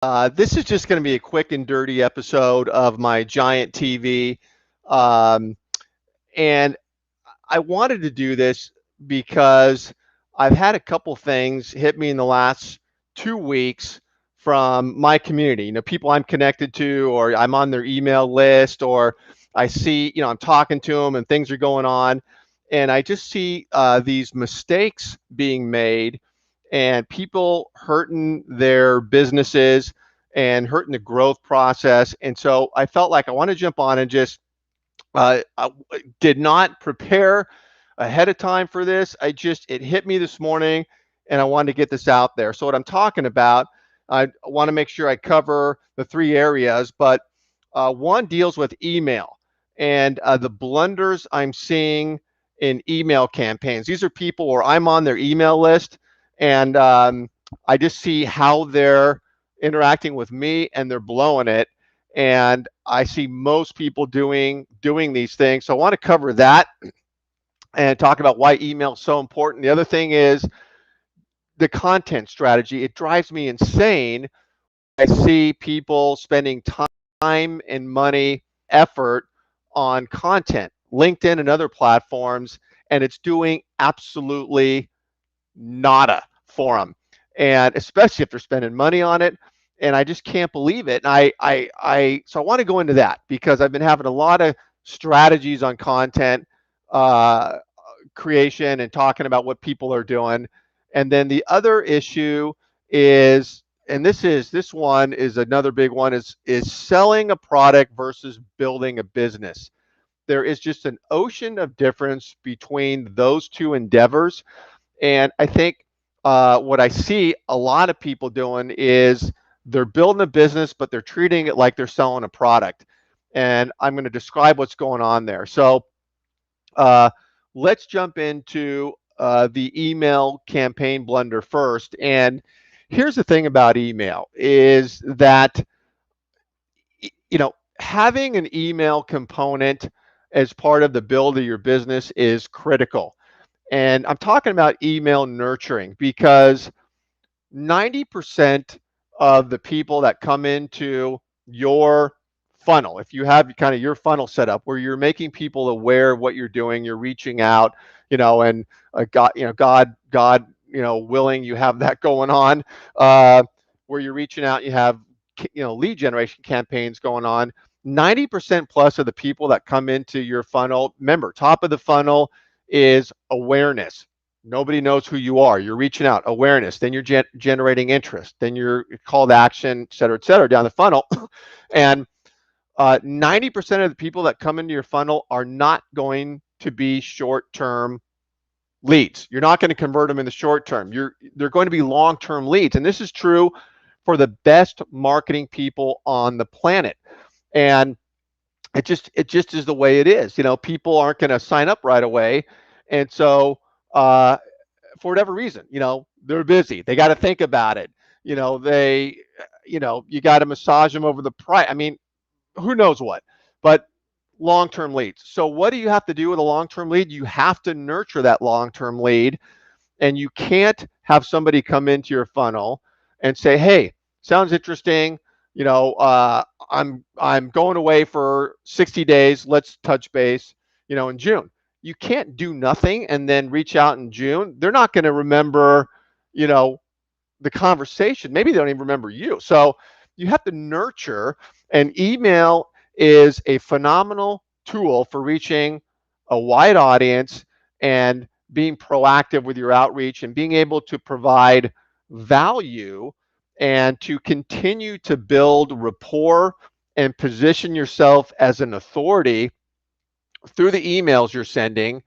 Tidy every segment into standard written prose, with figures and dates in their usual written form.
This is just going to be a quick and dirty episode of my giant TV. Um, and I wanted to do this because I've had a couple things hit me in the last 2 weeks from my community. People I'm connected to, or I'm on their email list, or I see, I'm talking to them and things are going on. And I just see these mistakes being made and people hurting their businesses and hurting the growth process. And so I felt like I want to jump on and just I did not prepare ahead of time for this. It hit me this morning and I wanted to get this out there. So, what I'm talking about, I want to make sure I cover the three areas, but one deals with email and the blunders I'm seeing in email campaigns. These are people where I'm on their email list and I just see how they're interacting with me and they're blowing it, and I see most people doing these things. So I want to cover that and talk about why email is so important. The other thing is the content strategy. It drives me insane. I see people spending time and money, effort on content, LinkedIn and other platforms, and it's doing absolutely nada for them, and especially if they're spending money on it. And I just can't believe it. And so I want to go into that because I've been having a lot of strategies on content uh, creation and talking about what people are doing. And then the other issue is, and this one is another big one, is selling a product versus building a business. There is just an ocean of difference between those two endeavors, and I think what I see a lot of people doing is they're building a business, but they're treating it like they're selling a product. And I'm going to describe what's going on there. So uh, let's jump into the email campaign blunder first. And here's the thing about email is that having an email component as part of the build of your business is critical. And I'm talking about email nurturing because 90% of the people that come into your funnel, if you have kind of your funnel set up where you're making people aware of what you're doing, you're reaching out, and God, willing, you have that going on, where you're reaching out, you have, lead generation campaigns going on. 90% plus of the people that come into your funnel, remember, top of the funnel is awareness. Nobody knows who you are. You're reaching out, awareness. Then you're generating interest. Then you're call to action, et cetera, down the funnel. And 90% of the people that come into your funnel are not going to be short-term leads. You're not going to convert them in the short term. They're going to be long-term leads. And this is true for the best marketing people on the planet. And it just is the way it is. People aren't going to sign up right away. And so uh, for whatever reason, they're busy. They got to think about it. You got to massage them over the price. I mean, who knows what, but long-term leads. So what do you have to do with a long-term lead? You have to nurture that long-term lead, and you can't have somebody come into your funnel and say, "Hey, sounds interesting. I'm going away for 60 days. Let's touch base, in June." You can't do nothing and then reach out in June. They're not going to remember, you know, the conversation. Maybe they don't even remember you. So you have to nurture, and email is a phenomenal tool for reaching a wide audience and being proactive with your outreach and being able to provide value and to continue to build rapport and position yourself as an authority through the emails you're sending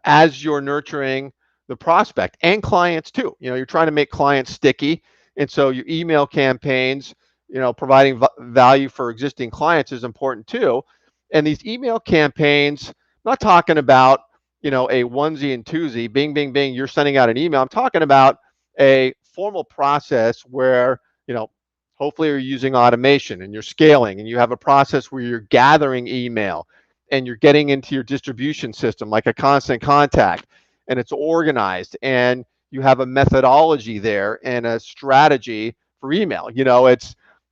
as you're nurturing the prospect and clients too. You're trying to make clients sticky. And so your email campaigns, providing value for existing clients is important too. And these email campaigns, I'm not talking about, a onesie and twosie, bing, bing, bing, you're sending out an email. I'm talking about a formal process where, hopefully you're using automation and you're scaling and you have a process where you're gathering email and you're getting into your distribution system like a constant contact, and it's organized and you have a methodology there and a strategy for email.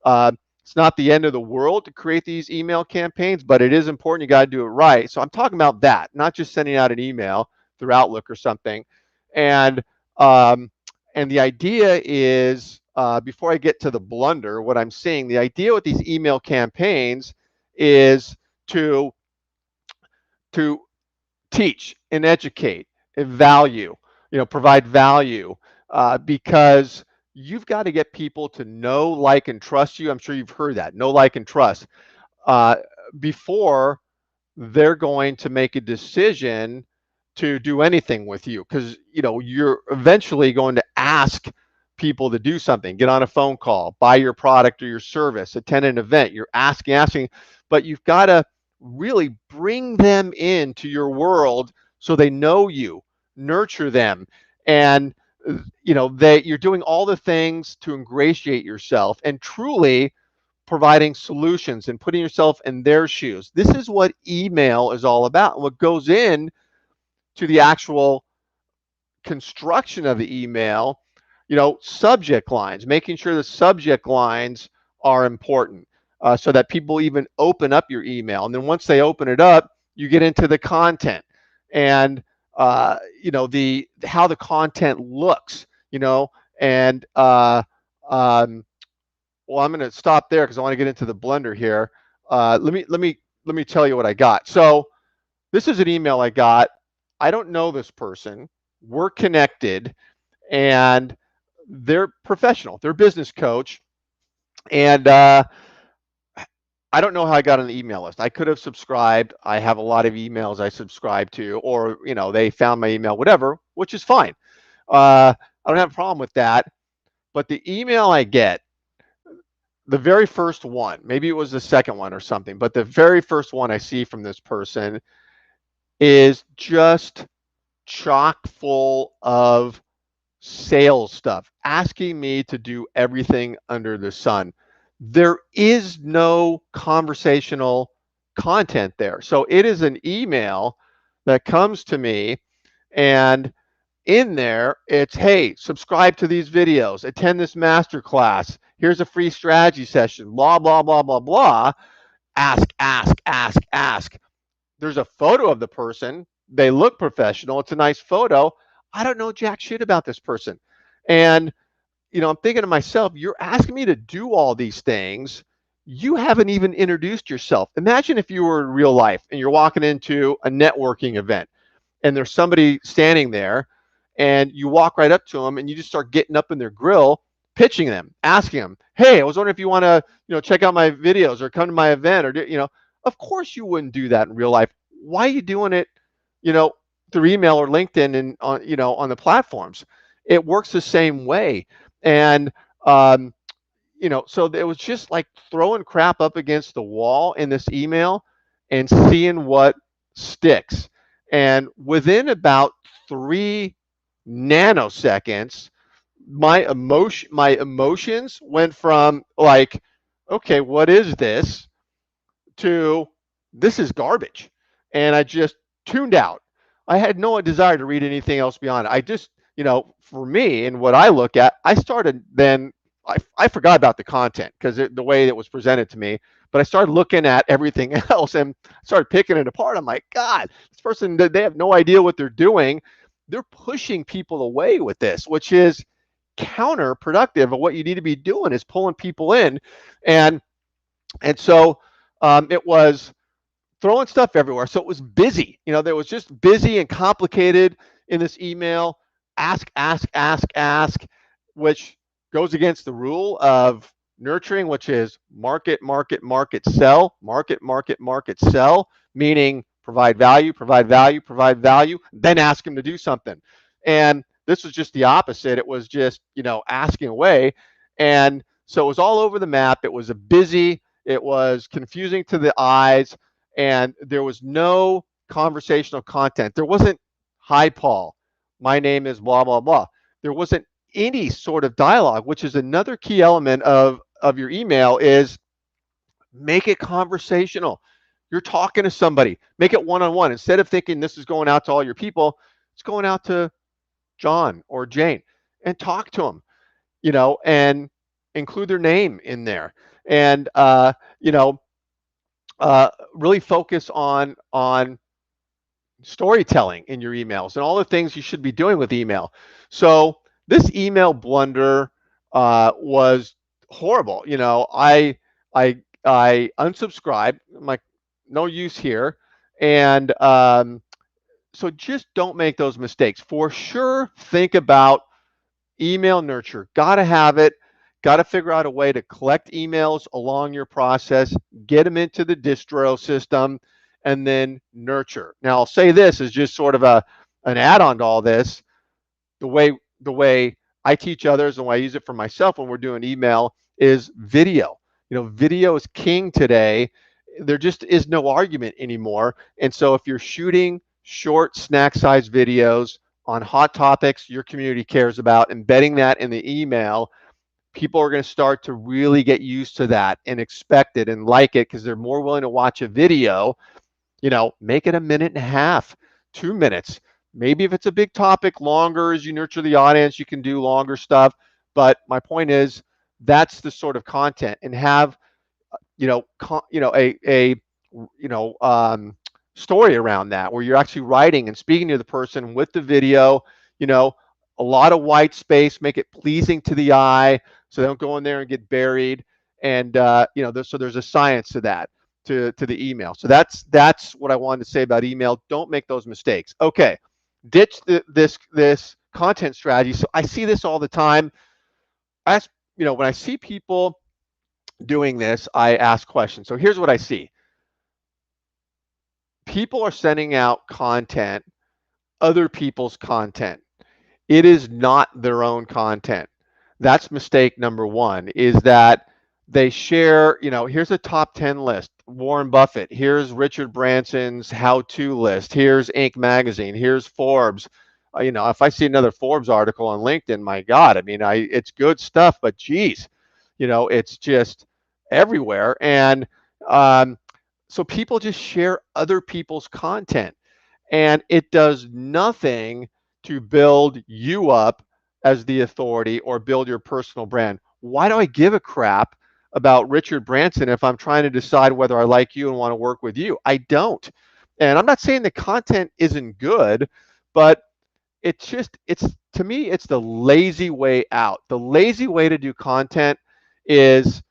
Uh, it's not the end of the world to create these email campaigns, but it is important. You got to do it right. So I'm talking about that, not just sending out an email through Outlook or something. And um, and the idea is, before I get to the blunder, what I'm seeing, the idea with these email campaigns is to to teach and educate and value, provide value, because you've got to get people to know, like, and trust you. I'm sure you've heard that, know, like, and trust, uh, before they're going to make a decision to do anything with you, because you're eventually going to ask people to do something, get on a phone call, buy your product or your service, attend an event. You're asking, but you've got to really bring them into your world so they know you, nurture them, and that you're doing all the things to ingratiate yourself and truly providing solutions and putting yourself in their shoes. This is what email is all about. What goes in to the actual construction of the email, subject lines, making sure the subject lines are important, so that people even open up your email. And then once they open it up, you get into the content and the how the content looks, and well, I'm going to stop there because I want to get into the blender here. Let me tell you what I got. So this is an email I got. I don't know this person. We're connected, and they're professional. They're a business coach, and I don't know how I got on the email list. I could have subscribed. I have a lot of emails I subscribe to, or they found my email, whatever, which is fine. I don't have a problem with that. But the email I get, the very first one, maybe it was the second one or something, but the very first one I see from this person is just chock full of sales stuff, asking me to do everything under the sun. There is no conversational content there. So it is an email that comes to me, and in there it's, hey, subscribe to these videos, attend this masterclass, here's a free strategy session, blah blah blah blah blah. Ask. There's a photo of the person, they look professional, it's a nice photo. I don't know jack shit about this person. And I'm thinking to myself, you're asking me to do all these things, you haven't even introduced yourself. Imagine if you were in real life and you're walking into a networking event and there's somebody standing there, and you walk right up to them and you just start getting up in their grill, pitching them, asking them, hey, I was wondering if you want to check out my videos or come to my event, or of course you wouldn't do that in real life. Why are you doing it you know through email or LinkedIn and on the platforms? It works the same way. And so it was just like throwing crap up against the wall in this email and seeing what sticks. And within about 3 nanoseconds, my emotions went from like, okay, what is this, to this is garbage. And I just tuned out. I had no desire to read anything else beyond it. I just, for me and what I look at, I started then, I forgot about the content because the way it was presented to me, but I started looking at everything else and started picking it apart. I'm like, God, this person, they have no idea what they're doing. They're pushing people away with this, which is counterproductive of what you need to be doing, is pulling people in. And so it was throwing stuff everywhere. So it was busy. There was just busy and complicated in this email. Ask, which goes against the rule of nurturing, which is market, sell, meaning provide value, then ask them to do something. And this was just the opposite. It was just, asking away. And so it was all over the map. It was busy. It was confusing to the eyes, and there was no conversational content. There wasn't, hi, Paul, my name is blah, blah, blah. There wasn't any sort of dialogue, which is another key element of your email, is make it conversational. You're talking to somebody, make it one-on-one. Instead of thinking this is going out to all your people, it's going out to John or Jane, and talk to them, and include their name in there, and you know, really focus on storytelling in your emails and all the things you should be doing with email. So this email blunder was horrible. You know, I unsubscribed. I'm like, no use here, and so just don't make those mistakes. For sure, think about email nurture. Got to have it. Got to figure out a way to collect emails along your process, get them into the distro system, and then nurture. Now, I'll say this is just sort of an add-on to all this. The way I teach others and why I use it for myself when we're doing email is video. You know, video is king today. There just is no argument anymore. And so if you're shooting short snack-sized videos on hot topics your community cares about, embedding that in the email, people are going to start to really get used to that and expect it and like it because they're more willing to watch a video. You know, make it a minute and a half, 2 minutes. Maybe if it's a big topic, longer as you nurture the audience, you can do longer stuff. But my point is, that's the sort of content, and have a story around that where you're actually writing and speaking to the person with the video. You know, a lot of white space, make it pleasing to the eye, so they don't go in there and get buried. And so there's a science to that, to the email. So that's what I wanted to say about email. Don't make those mistakes. Okay, ditch this content strategy. So I see this all the time. When I see people doing this, I ask questions. So here's what I see. People are sending out content, other people's content. It is not their own content. That's mistake number one, is that they share, here's a top 10 list, Warren Buffett, here's Richard Branson's how-to list, here's Inc. magazine, here's Forbes. If I see another Forbes article on LinkedIn, my God, it's good stuff, but geez, it's just everywhere. And so people just share other people's content, and it does nothing to build you up as the authority or build your personal brand. Why do I give a crap about Richard Branson if I'm trying to decide whether I like you and want to work with you? I don't. And I'm not saying the content isn't good, but to me, it's the lazy way out. The lazy way to do content is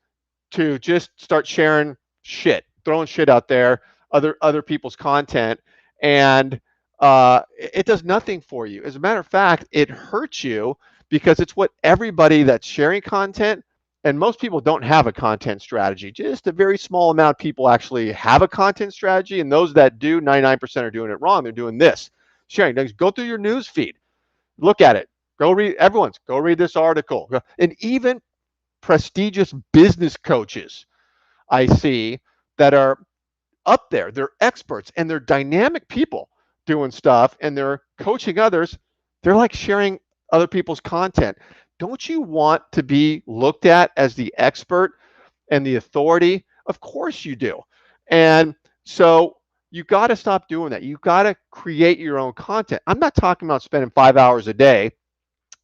to just start sharing shit, throwing shit out there, other people's content, and it does nothing for you. As a matter of fact, it hurts you because it's what everybody that's sharing content, and most people don't have a content strategy. Just a very small amount of people actually have a content strategy, and those that do, 99% are doing it wrong. They're doing this, sharing. Go through your news feed, look at it, go read this article, and even prestigious business coaches I see that are up there. They're experts and they're dynamic people doing stuff, and they're coaching others. They're like sharing other people's content. Don't you want to be looked at as the expert and the authority? Of course you do. And so you got to stop doing that. You got to create your own content. I'm not talking about spending 5 hours a day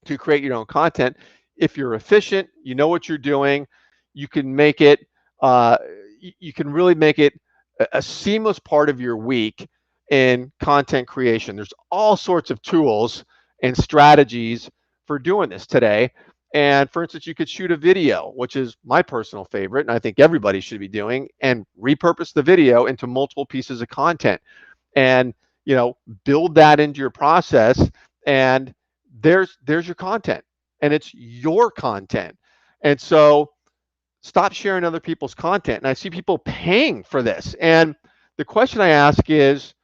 to create your own content. If you're efficient, you know what you're doing, you can make it, you can really make it a seamless part of your week in content creation. There's all sorts of tools and strategies for doing this today. And for instance, you could shoot a video, which is my personal favorite, and I think everybody should be doing, and repurpose the video into multiple pieces of content, and build that into your process. And there's your content, and it's your content. And so stop sharing other people's content. And I see people paying for this. And the question I ask is,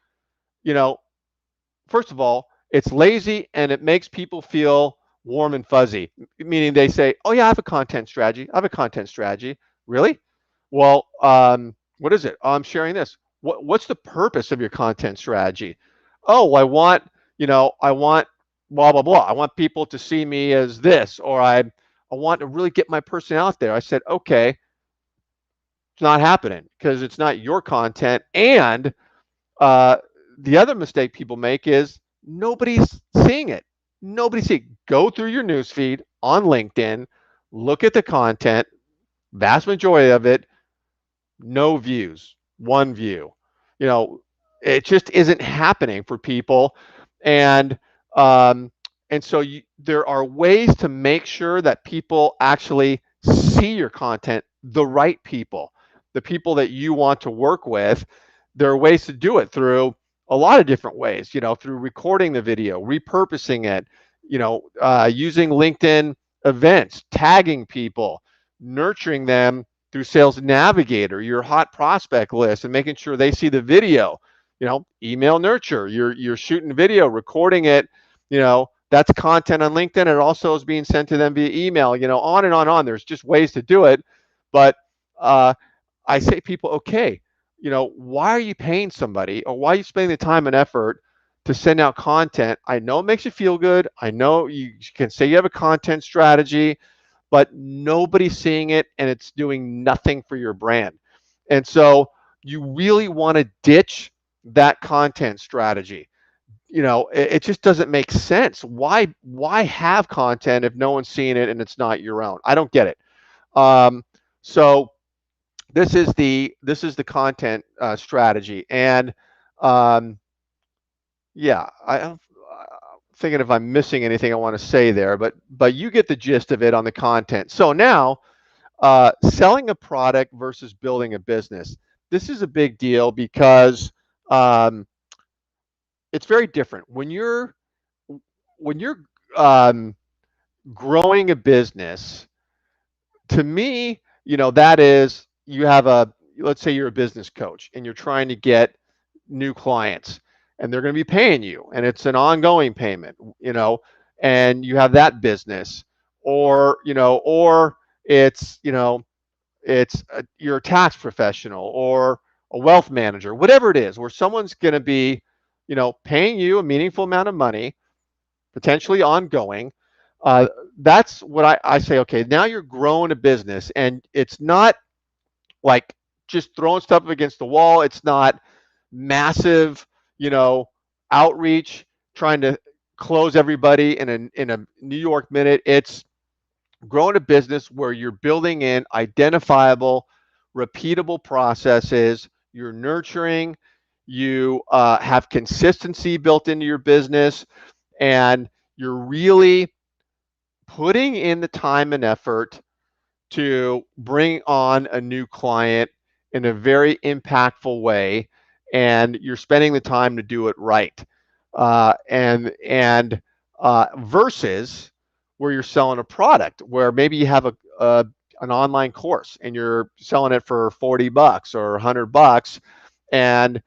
first of all, it's lazy and it makes people feel warm and fuzzy, meaning they say, oh yeah, I have a content strategy. I have a content strategy. Really? Well, what is it? Oh, I'm sharing this. What's the purpose of your content strategy? Oh, I want blah, blah, blah. I want people to see me as this, or I want to really get my person out there. I said, okay, it's not happening because it's not your content. And the other mistake people make is nobody's seeing it. Nobody's seeing it. Go through your newsfeed on LinkedIn, look at the content, vast majority of it, no views, one view. You know, it just isn't happening for people, and um, and so there are ways to make sure that people actually see your content, the right people, the people that you want to work with. There are ways to do it through a lot of different ways. You know, through recording the video, repurposing it. You know, using LinkedIn events, tagging people, nurturing them through Sales Navigator, your hot prospect list, and making sure they see the video. You know, email nurture. You're shooting video, recording it. You know, that's content on LinkedIn. It also is being sent to them via email. You know, on and on and on. There's just ways to do it, but uh, I say people, okay, you know, why are you paying somebody, or why are you spending the time and effort to send out content? I know it makes you feel good. I know you can say you have a content strategy, but nobody's seeing it and it's doing nothing for your brand. And so you really want to ditch that content strategy. You know, it just doesn't make sense. Why have content if no one's seeing it and it's not your own? I don't get it. So this is the content strategy, and um, yeah, I'm thinking if I'm missing anything I want to say there, but you get the gist of it on the content. So now, selling a product versus building a business. This is a big deal because um, it's very different when you're um, growing a business. To me, you know, that is, you have a, let's say you're a business coach and you're trying to get new clients, and they're going to be paying you, and it's an ongoing payment, you know, and you have that business. Or, you know, or it's, you know, you're a tax professional or a wealth manager, whatever it is, where someone's going to be, you know, paying you a meaningful amount of money, potentially ongoing. Uh, that's what I say. Okay, now you're growing a business, and it's not like just throwing stuff against the wall. It's not massive, you know, outreach trying to close everybody in a New York minute. It's growing a business where you're building in identifiable, repeatable processes. You're nurturing. You have consistency built into your business, and you're really putting in the time and effort to bring on a new client in a very impactful way, and you're spending the time to do it right. And versus where you're selling a product, where maybe you have a an online course and you're selling it for $40 or $100, and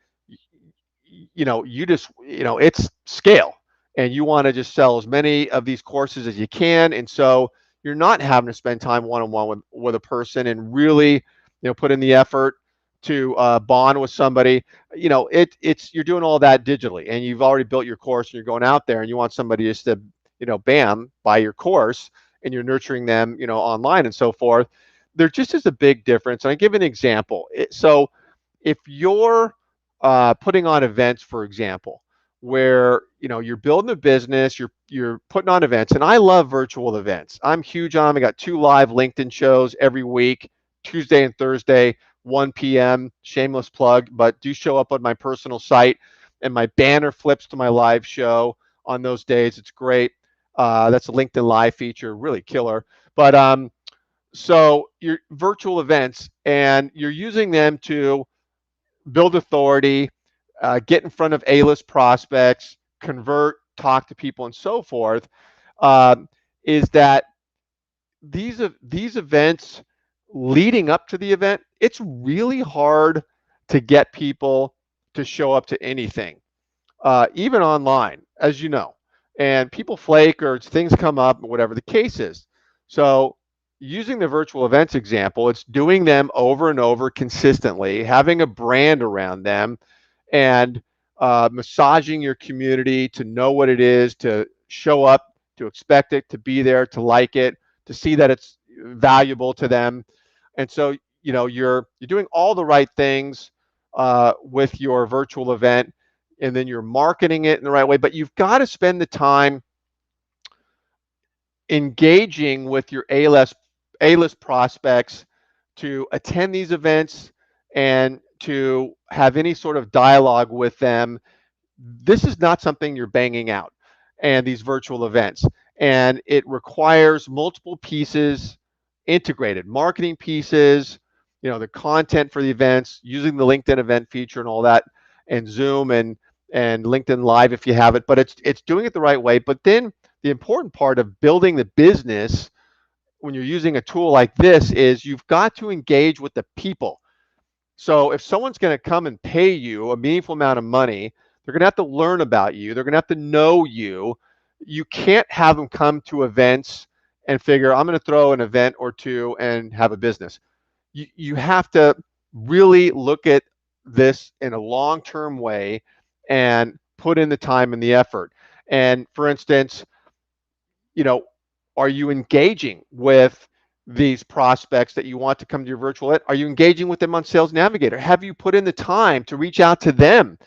you know, you just, you know, it's scale, and you want to just sell as many of these courses as you can. And so you're not having to spend time one-on-one with a person and really, you know, put in the effort to bond with somebody. You know, it's you're doing all that digitally, and you've already built your course, and you're going out there and you want somebody just to, you know, bam, buy your course, and you're nurturing them, you know, online and so forth. There just is a big difference. And I give an example. So if you're putting on events, for example, where, you know, you're building a business, you're putting on events, and I love virtual events. I'm huge on them. I got 2 live LinkedIn shows every week, Tuesday and Thursday, 1 p.m. Shameless plug, but do show up on my personal site, and my banner flips to my live show on those days. It's great. That's a LinkedIn Live feature, really killer. But so your virtual events, and you're using them to build authority, get in front of A-list prospects, convert, talk to people, and so forth. Um, is that these events leading up to the event, it's really hard to get people to show up to anything, even online, as you know. And people flake, or things come up, whatever the case is. So, using the virtual events example, it's doing them over and over consistently, having a brand around them, and massaging your community to know what it is, to show up, to expect it, to be there, to like it, to see that it's valuable to them. And so, you know, you're doing all the right things with your virtual event, and then you're marketing it in the right way. But you've got to spend the time engaging with your A-list prospects to attend these events and to have any sort of dialogue with them. This is not something you're banging out, and these virtual events. And it requires multiple pieces integrated, marketing pieces, the content for the events, using the LinkedIn event feature and all that, and Zoom and LinkedIn Live if you have it. But it's doing it the right way. But then the important part of building the business when you're using a tool like this is you've got to engage with the people. So if someone's going to come and pay you a meaningful amount of money, they're going to have to learn about you. They're going to have to know you. You can't have them come to events and figure, I'm going to throw an event or two and have a business. You have to really look at this in a long-term way and put in the time and the effort. And for instance, you know, are you engaging with these prospects that you want to come to your virtual event? Are you engaging with them on Sales Navigator? Have you put in the time to reach out to them,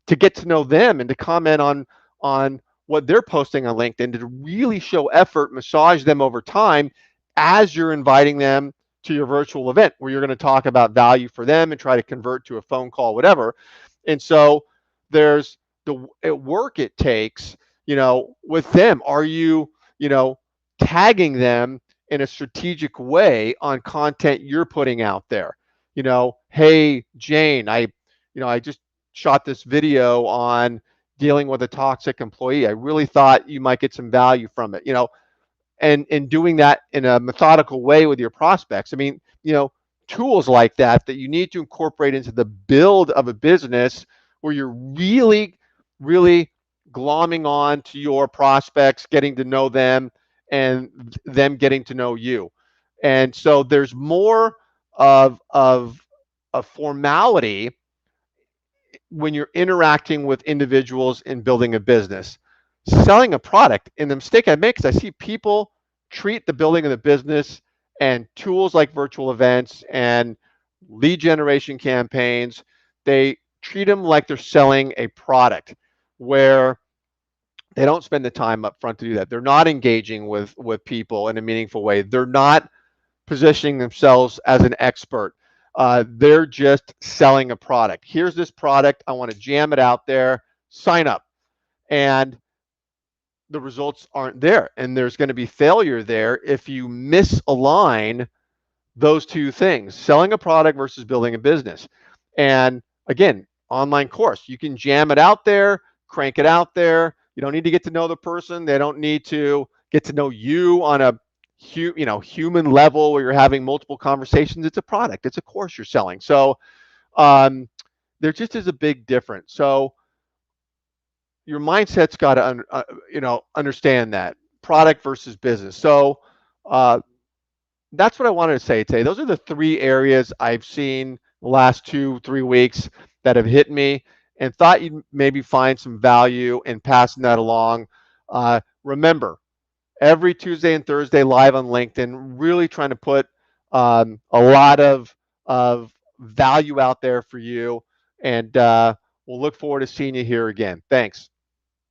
to get to know them, and to comment on what they're posting on LinkedIn, to really show effort, massage them over time as you're inviting them to your virtual event where you're going to talk about value for them and try to convert to a phone call, whatever. And so there's the work it takes, with them. Are you, tagging them in a strategic way on content you're putting out there? Hey, Jane, I just shot this video on dealing with a toxic employee. I really thought you might get some value from it, and doing that in a methodical way with your prospects. I mean, tools like that you need to incorporate into the build of a business where you're really, really glomming on to your prospects, getting to know them, and them getting to know you. And so there's more of a formality when you're interacting with individuals in building a business. Selling a product, and the mistake I make is I see people treat the building of the business and tools like virtual events and lead generation campaigns, they treat them like they're selling a product where they don't spend the time up front to do that. They're not engaging with people in a meaningful way. They're not positioning themselves as an expert. They're just selling a product. Here's this product. I want to jam it out there. Sign up. And the results aren't there. And there's going to be failure there if you misalign those two things, selling a product versus building a business. And again, online course, you can jam it out there, crank it out there. You don't need to get to know the person. They don't need to get to know you on a human level where you're having multiple conversations. It's a product. It's a course you're selling. So there just is a big difference. So your mindset's got to understand that product versus business. So that's what I wanted to say today. Those are the three areas I've seen the last 2-3 weeks that have hit me, and thought you'd maybe find some value in passing that along. Remember, every Tuesday and Thursday live on LinkedIn, really trying to put a lot of value out there for you. And we'll look forward to seeing you here again. Thanks.